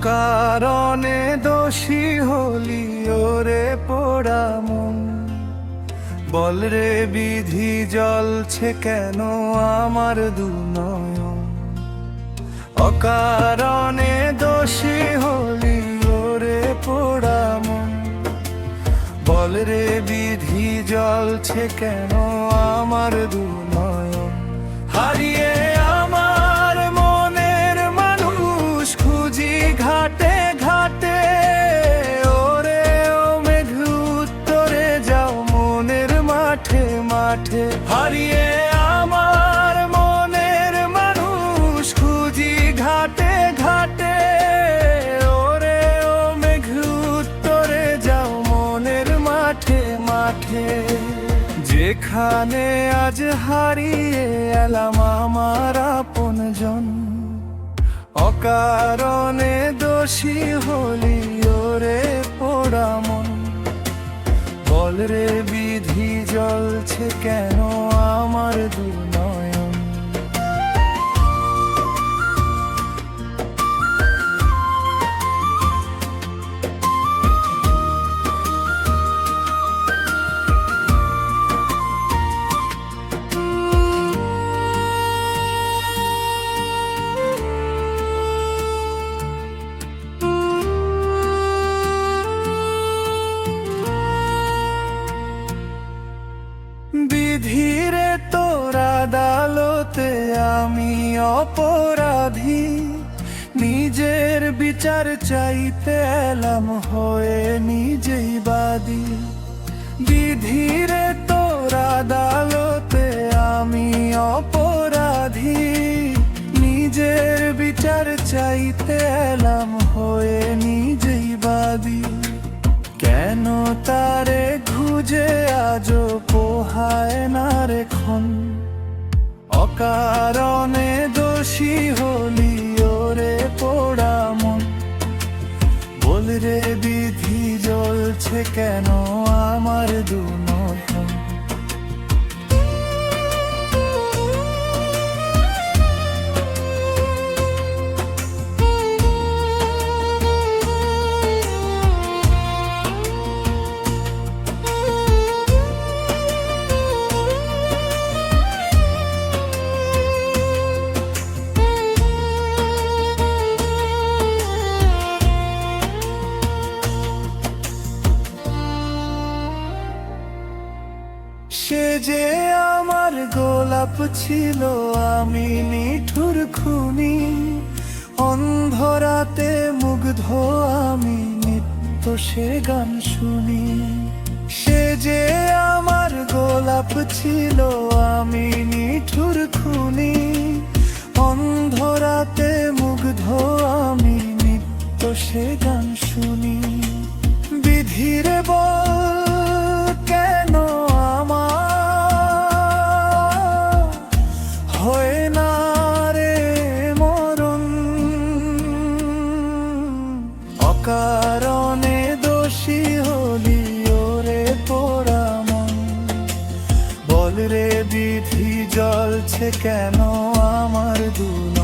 অকারণে দোষী হলি ওরে পোড়া মন, বল রে বিধি জ্বলছে কেন আমার দুনয়ন। অকারণে দোষী হলি ওরে পোড়া মন, বল রে বিধি জ্বলছে কেন আমার দুনয়ন। হারিয়ে আমার মনের মানুষ খুঁজি ঘাটে ঘাটে, ওরে ও মেঘ উত্তরে যাও মনের মাঠে মাঠে। হারিয়ে আমার মনের মানুষ খুঁজি ঘাটে ঘাটে, ওরে ও মেঘ উত্তরে যাও মনের মাঠে মাঠে। যেখানে আজ হারিয়ে এলাম আমার আপনজন, অকারণে দোষী হলি ওরে পোড়া মন, বল রে বিধি জ্বলছে কেন আমার দুনয়ন। বিধিরে তোর আদালতে আমি অপরাধী, নিজের বিচার চাইতে এলাম হয়ে নিজেই বাদী। বিধিরে তোর আদালতে আমি অপরাধী, নিজের বিচার চাইতে এলাম হয়ে নিজেই বাদী। কেন তারে খুঁজে আজও পোহায় না রে ক্ষণ, অকারণে দোষী হলি ওরে পোড়া মন, বল রে বিধি জ্বলছে কেন আমার দুনয়ন। সে যে আমার গোলাপ ছিল আমি নিঠুর খুনি, অন্ধরাতে মুগ্ধ আমি নিত্য সে গান শুনি। সে যে আমার গোলাপ ছিল আমি নিঠুর খুনি, অন্ধরাতে মুগ্ধ আমি নিত্য সে গান শুনি। বিধিরে বল কেন হয় না রে মরণ, অকারণে দোষী হলি ওরে পোড়া মন, বল রে বিধি জ্বলছে কেন আমার দুনয়ন।